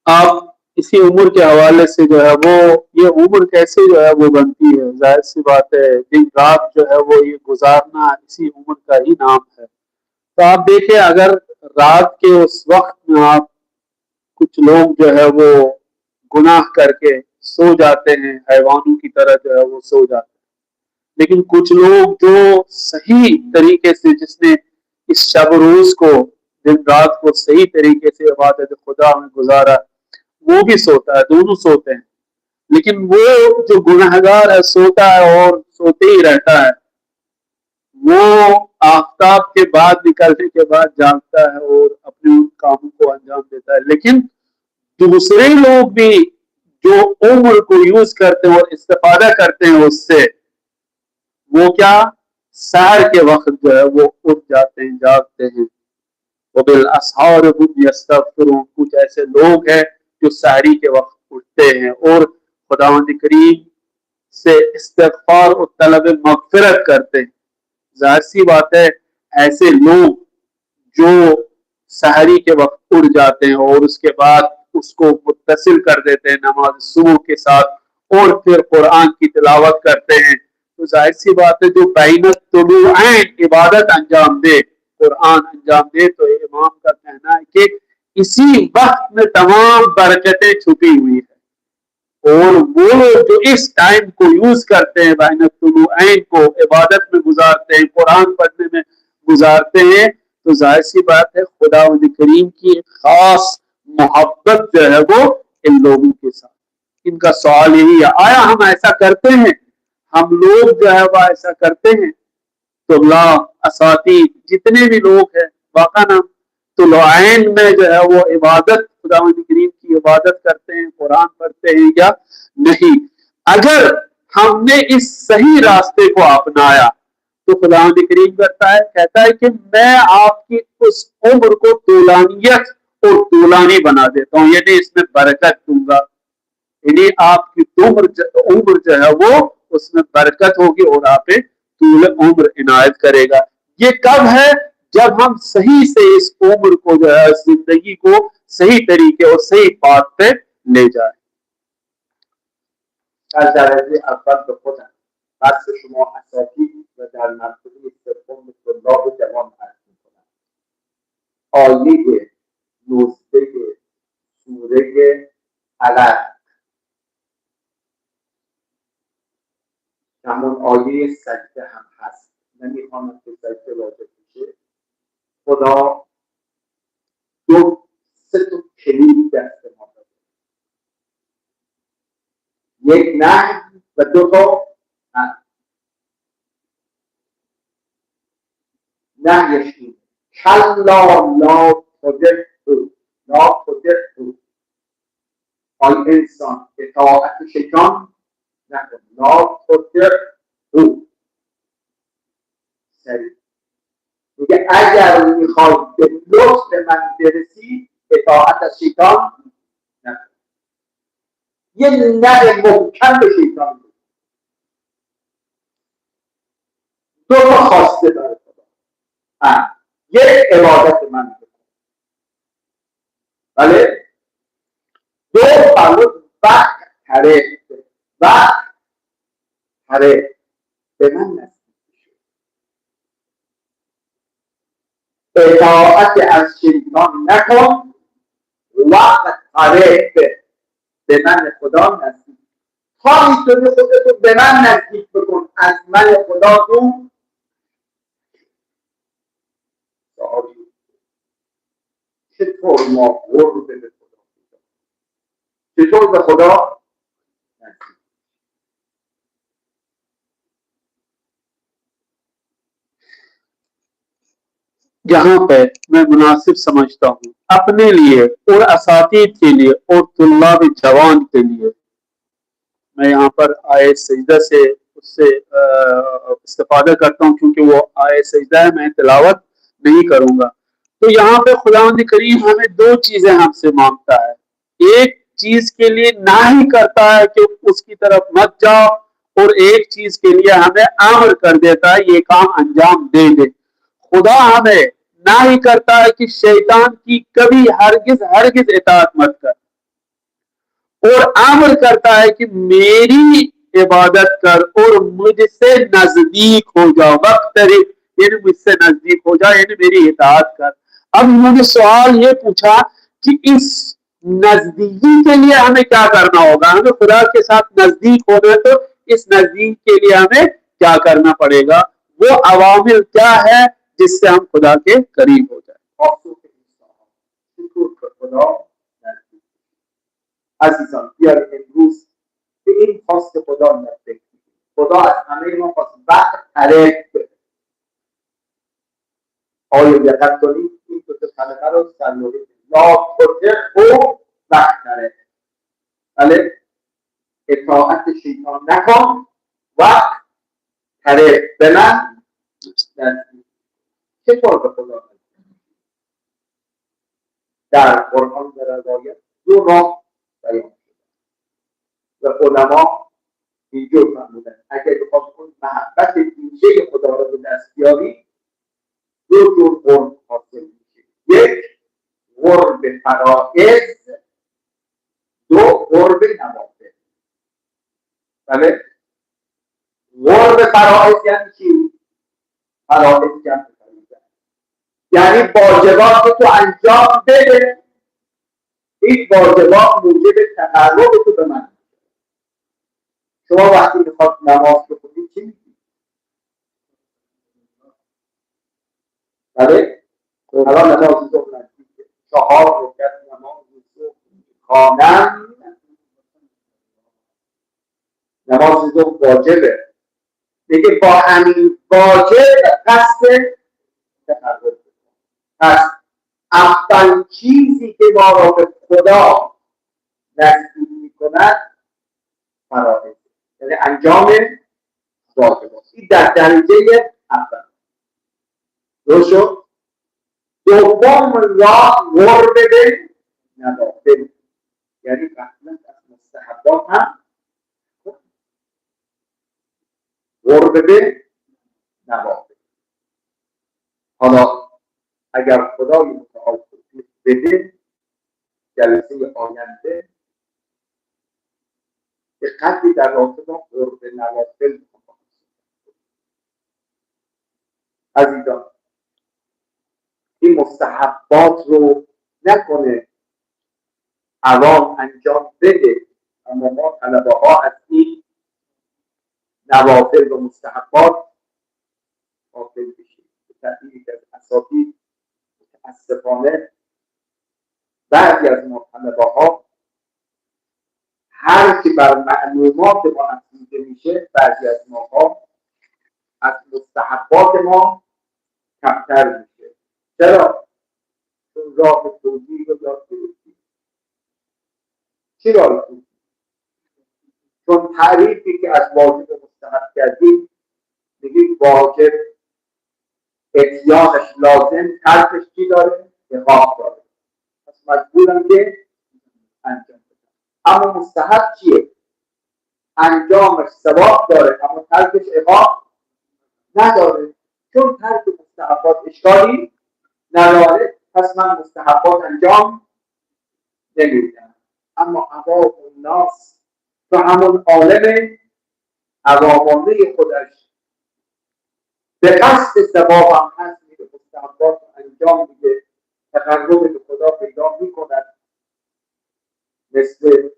आप इसी उम्र के हवाले से जो है वो ये उम्र कैसे जो है वो बनती है, जाहिर सी बात है दिन रात जो है वो ये गुजारना इसी उम्र का ही नाम है। तो आप देखिए अगर रात के उस वक्त में आप कुछ लोग जो है वो गुनाह करके सो जाते हैं, हैवानों की तरह जो है वो सो जाते हैं, लेकिन कुछ लोग जो सही तरीके से जिसने इस शब रोज को दिन रात को सही तरीके से इबादत खुदा में गुजारा वो भी सोता है, दोनों सोते हैं। लेकिन वो जो गुनहगार है सोता है और सोते ही रहता है, वो आफताब के बाद निकलने के बाद जागता है और अपने उन कामों को अंजाम देता है। लेकिन दूसरे लोग भी जो उम्र को यूज करते हैं और इस्तेफादा करते हैं उससे, वो क्या सहर के वक्त जो है वो उठ जाते हैं, जागते हैं। वबिल असहार हुम यस्तगफिरून, कुछ ऐसे लोग हैं जो सहरी के वक्त उठते हैं और खुदावंद करीम से इस्तिगफार और तलब मगफिरत करते हैं। जाहिर सी बात है ऐसे लोग जो सहरी के वक्त उठ जाते हैं और उसके बाद उसको मुत्तसिल कर देते हैं नमाज सुबह के साथ और फिर कुरान की तिलावत करते हैं, तो जाहिर सी बात है जो बैनत तुलूऐन इबादत अंजाम दे, कुरान अंजाम दे, तो इमाम का कहना है कि इसी वक्त में तमाम बरकतें छुपी हुई है। और वो लोग जो इस टाइम को यूज करते हैं बैनत तुलूऐन को इबादत में गुजारते हैं, कुरान पढ़ने में गुजारते हैं, तो जाहिर सी बात है खुदावंद करीम की खास मोहब्बत जो है वो इन लोगों के साथ। इनका सवाल यही है, आया हम ऐसा करते हैं, हम लोग जो है वो ऐसा करते हैं? तो असाती जितने भी लोग हैं वाक़ा ना तुलूऐन में जो है वो इबादत खुदावंद करीम की इबादत करते हैं, कुरान पढ़ते हैं या नहीं? अगर हमने इस सही रास्ते को अपनाया तो खुदावंद करीम कहता है कि मैं आपकी उस उम्र को तूलानियत और तूलानी बना देता हूँ, यानी इसमें बरकत दूंगा, यानी आपकी उम्र जो है वो उसमें बरकत होगी और आप पे तूल उम्र इनायत करेगा। ये कब है? जब हम सही से इस उम्र को जो है जिंदगी को सही तरीके और सही बात पे ले जाए। از درجه اول به خودم بس شما اساتید و در مرتبه سوم طلاب جوان عرض میکنم. آیه 19 سوره علق همون آیه سجده هم هست. نمیخوام که سجده واجب بشه. خدا سه تا کلید دست ما داده، یک نهی و دو تا نهیش این کلا لا تطعه آی انسان اطاعت شیطان نکن. لا تطعه سریع میگه اگر میخوای به لطف من برسی اطاعت از شیطان نکن. یه نه محکم به شیطان بود. دو تا خواسته داره خدا. یک عبادت من بکن، بله. دو فرمود وقت تره به من نزدیک شد. اطاعت از شیطان نکن، وقت تره به من خدا نزدیک. تا میتونی خودتو به من نزدیک بکن، از من خدا دور. چطور ما قرب به خدا، چطور به خدا نزدیک؟ यहाँ पे मैं मुनासिब समझता हूँ अपने लिए और असातीद के लिए और तुल्लाब जवान के लिए, मैं यहाँ पर आयत सजदा से उससे इस्तेफादा करता हूँ क्योंकि वो आयत सजदा है, मैं तिलावत नहीं करूँगा। तो यहाँ पे खुदावंद करीम हमें दो चीजें हमसे मांगता है। एक चीज के लिए ना ही करता है कि उसकी तरफ मत जाओ, और एक चीज के लिए हमें अमर कर देता है ये काम अंजाम दे दे। खुदा हमें ना ही करता है कि शैतान की कभी हरगिज इताअत मत कर, और अमर करता है कि मेरी इबादत कर और मुझसे नजदीक हो जाओ। वक्तरिब यानी मुझसे नजदीक हो जाओ, यानी मेरी इताअत कर। अब मुझे सवाल ये पूछा कि इस नजदीकी के लिए हमें क्या करना होगा? हमें खुदा के साथ नजदीक होना है, तो इस नजदीक के लिए हमें क्या करना पड़ेगा? वो अवामिल क्या है जिससे हम खुदा के करीब हो जाए। عزیزان بیار امروز به این خواست خدا نزدیک. خدا از همه ما خواست وقت تره بده. آیا دقت کنید این دو تا کلمه رو سرلوحه لا تطعه وقت تره، بله، اطاعت شیطان نکن، وقت تره به من نزدیک. چطور به خدا نزدیک؟ در قرآن در روایت دو راه بیان و علما اینجور فرمودن اگر بخواد اون محبت ویژه خدا رو به دست بیاری دو جور قرب حاصل میشه. یک قرب فرائض، دو قرب نوافل. بله، قرب فرائض یعنی چی؟ فرائض جمع فریضه، یعنی واجبات تو انجام بده. این واجبات موجب تقرب تو به من. شما وقتی میخواد نماز بخونید چی میگید؟ بله؟ الان نماز ظهر نزدیکه، 4 رکعت نماز ظهر خوانم. نماز ظهر واجبه، میگه با همین واجب قصد تقرب بکن. پس اول چیزی که ما را به خدا نزدیک میکند فرائض، یعنی انجام واجبات. این در درجه اول. درست شد؟ دوم راه قرب به نوافل، یعنی غفلت از مستحبات انجام هم قرب به نوافل. حالا اگر خدای متعال توفیق بده جلسه آینده به قدری در رابطه با قرب نوافل میخوام. عزیزان این مستحبات رو نکنه عوام انجام بده، اما ما طلبه ها از این نوافل و مستحبات غافل بشیم. به تعبیری از اساتید متاسفانه بعضی از ما طلبه ها هر که بر معلومات ما افزوده میشه، بعضی از ماها از مستحبات ما کمتر میشه. چرا؟ چون راه توجیه رو یاد گرفتیم. چی راه توجیه؟ چون تعریفی که از واجب مستحب کردیم میگیم واجب اتیانش لازم، ترکش چی داره؟ اقامت داره. پس مجبورم که انجام بدم. اما مستحب چیه؟ انجامش ثواب داره اما ترکش اقامت نداره. چون ترک مستحبات اشکالی نداره پس من مستحبات انجام نمیدم. اما عوام الناس تو همون عالم عوامانه خودش به قصد ثواب هم هست میره مستحبات انجام میده، تقرب به خدا پیدا میکنن. مثل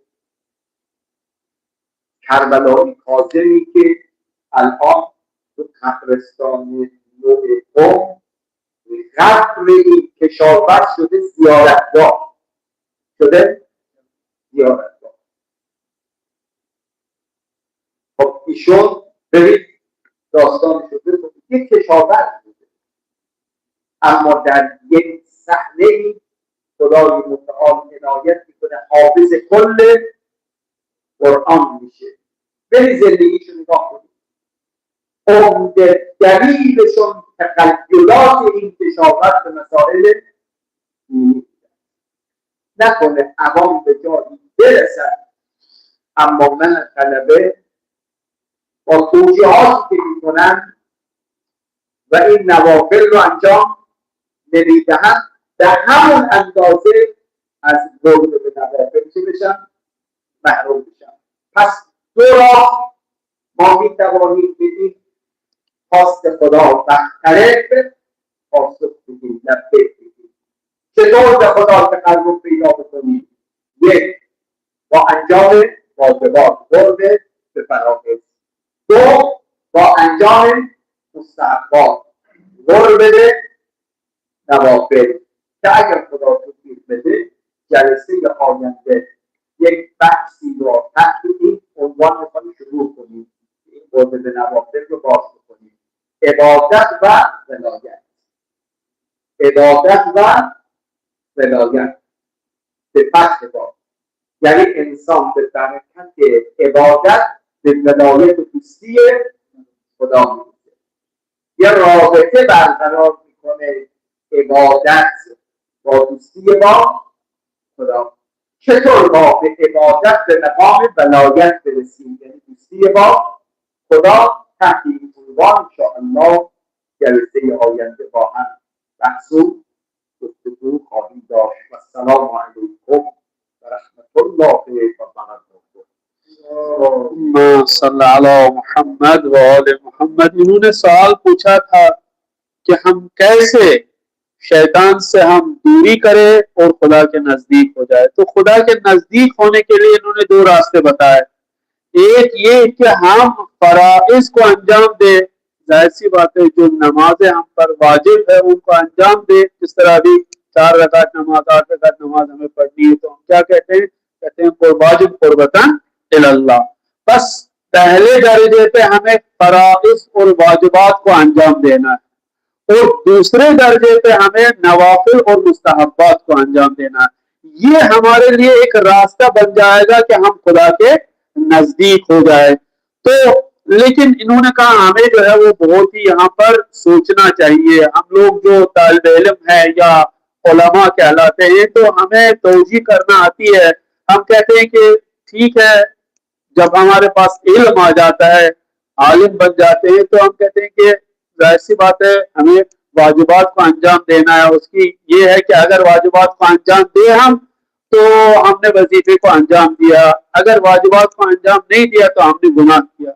کربلایی کاظمی که الان تو قبرستان نوع قم قبر این کشاورز شده زیارتگاه، شده زیارتگاه. خب ایشون برید داستان شده یک کشاورز بوده، اما در یک صحنه خدای متعال عنایت میکنه حافظ کل قرآن میشه. برید زندگیشون نگاه کنید. عمده دلیلشون تخیلات این کشاورز به مسائل دینی. نکنه عوام به جایی برسن اما من طلبه با توجیهاتی که میکنن و این نوافل رو انجام نمیدهن به همون اندازه از قرب به نوافل چه بشن؟ محروم بشن. پس دو راه ما میتوانیم بگیم خواست خدا بختره پاسخ بگیم لبیک بگیم. چطور به خدا تقرب پیدا بکنیم؟ یک، با انجام واجبات قرب به فرائض. دو، با انجام مستحبات قرب به نوافل. که اگر خدا توفیق بده جلسه آینده یک بحثی رو تحت این عنوان می‌خوایم شروع کنیم، این قرب به نوافل رو باز کنیم. عبادت و ولایت. عبادت و ولایت به فتح با، یعنی انسان به برکت عبادت به ولایت و دوستی خدا میرسه. یه رابطه برقرار میکنه عبادت با دوستی با خدا. چطور ما به عبادت به مقام ولایت برسیم، یعنی دوستی با خدا؟ تحت این عنوان انشاءالله جلسه آینده با هم بحث و گفتگو خواهیم داشت. و السلام علیکم و رحمت الله و برکاته. اللهم صل علی محمد و آل محمد. انہوں نے سوال پوچھا تھا کہ ہم کیسے شیطان سے ہم دوری کرے اور خدا کے نزدیک ہو جائے. تو خدا کے نزدیک ہونے کے لیے انہوں نے دو راستے بتائے. ایک یہ کہ ہم فرائض کو انجام دیں. ظاہر سی بات ہے جو نمازیں ہم پر واجب ہے ان کو انجام دیں. جس طرح ابھی 4 رکعت نماز 8 رکعت نماز ہمیں پڑھنی ہے تو ہم کیا کہتے ہیں؟ کہتے ہیں واجب قربتاً اللہ. بس پہلے درجے پہ ہمیں فرائض اور واجبات کو انجام دینا ہے اور دوسرے درجے پہ ہمیں نوافل اور مستحبات کو انجام دینا ہے. یہ ہمارے لیے ایک راستہ بن جائے گا کہ ہم خدا کے نزدیک ہو جائے. تو لیکن انہوں نے کہا ہمیں جو ہے وہ بہت ہی یہاں پر سوچنا چاہیے. ہم لوگ جو طالب علم ہیں یا علماء کہلاتے ہیں تو ہمیں توجیہ کرنا آتی ہے. ہم کہتے ہیں کہ ٹھیک ہے جب ہمارے پاس علم آ جاتا ہے، عالم بن جاتے ہیں، تو ہم کہتے ہیں کہ ظاہر سی بات ہے ہمیں واجبات کو انجام دینا ہے۔ اس کی یہ ہے کہ اگر واجبات کو انجام دے ہم تو ہم نے وظیفے کو انجام دیا، اگر واجبات کو انجام نہیں دیا تو ہم نے گناہ کیا۔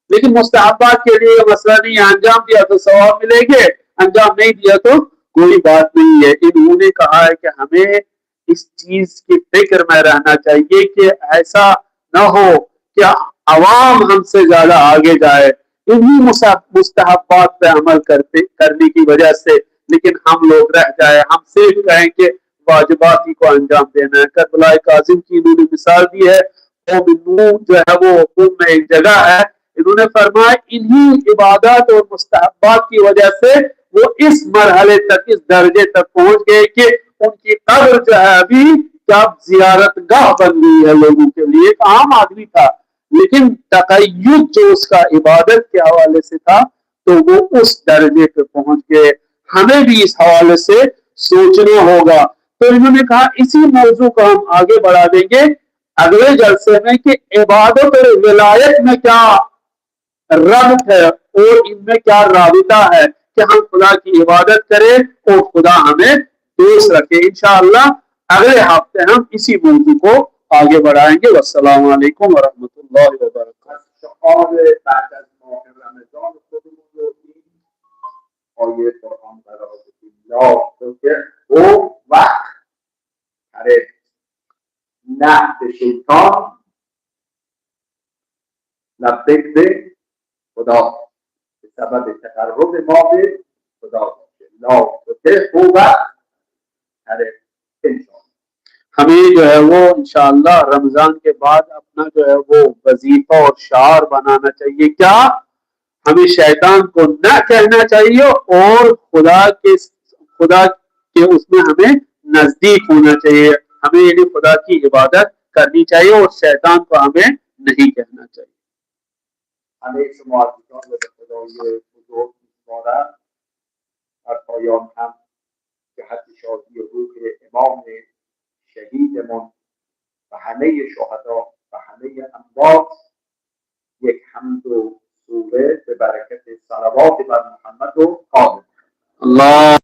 لیکن مستحبات کے لیے مسئلہ نہیں ہے، انجام دیا تو ثواب ملیں گے، انجام نہیں دیا تو کوئی بات نہیں ہے۔ انہوں نے کہا ہے کہ ہمیں اس چیز کی فکر میں رہنا چاہیے کہ ایسا نہ ہو کہ عوام ہم سے زیادہ آگے جائے انہی مستحبات پہ عمل کرنے کی وجہ سے، لیکن ہم لوگ رہ جائے، ہم صرف کہیں کہ واجبات ہی کو انجام دینا ہے۔ کربلا کاظم کی انہوں نے مثال دی ہے، جو ہے وہ قوم میں ایک جگہ ہے، انہوں نے فرمایا انہی عبادات اور مستحبات کی وجہ سے وہ اس مرحلے تک، اس درجے تک پہنچ گئے کہ ان کی قبر جو ہے ابھی کیا زیارت گاہ بن گئی ہے لوگوں کے لیے۔ ایک عام آدمی تھا لیکن تقید جو اس کا عبادت کے حوالے سے تھا تو وہ اس درجے پہ پہنچ گئے۔ ہمیں بھی اس حوالے سے سوچنا ہوگا۔ تو انہوں نے کہا اسی موضوع کو ہم آگے بڑھا دیں گے اگلے جلسے میں کہ عبادت اور ولایت میں کیا ربط ہے اور ان میں کیا رابطہ ہے کہ ہم خدا کی عبادت کریں اور خدا ہمیں دوست رکھے۔ انشاءاللہ اگلے ہفتے ہم اسی موضوع کو آگے بڑھائیں گے۔ والسلام علیکم ورحمۃ اللہ وبرکاتہ۔ شعار بعد از ماه رمضان خودمون رو این آیه قرآن قرار بدیم لا که او وقت برای نهد شیطان لبیک به خدا به سبب تقرب ما به خدا لا که او وقت برای انسان ہمیں جو ہے وہ انشاءاللہ رمضان کے بعد اپنا جو ہے وہ وظیفہ اور شعار بنانا چاہیے۔ کیا ہمیں شیطان کو نہ کہنا چاہیے اور خدا کے اس میں ہمیں نزدیک ہونا چاہیے۔ ہمیں یعنی خدا کی عبادت کرنی چاہیے اور شیطان کو ہمیں نہیں کہنا چاہیے۔ همه شما عزیزان رو به خدای بزرگ می‌سپارم. در پایان هم جهت شادی روح امام شهیدمان و همه شهدا و همه اموات یک حمد و سوره به برکت صلوات بر محمد و آل. اللہ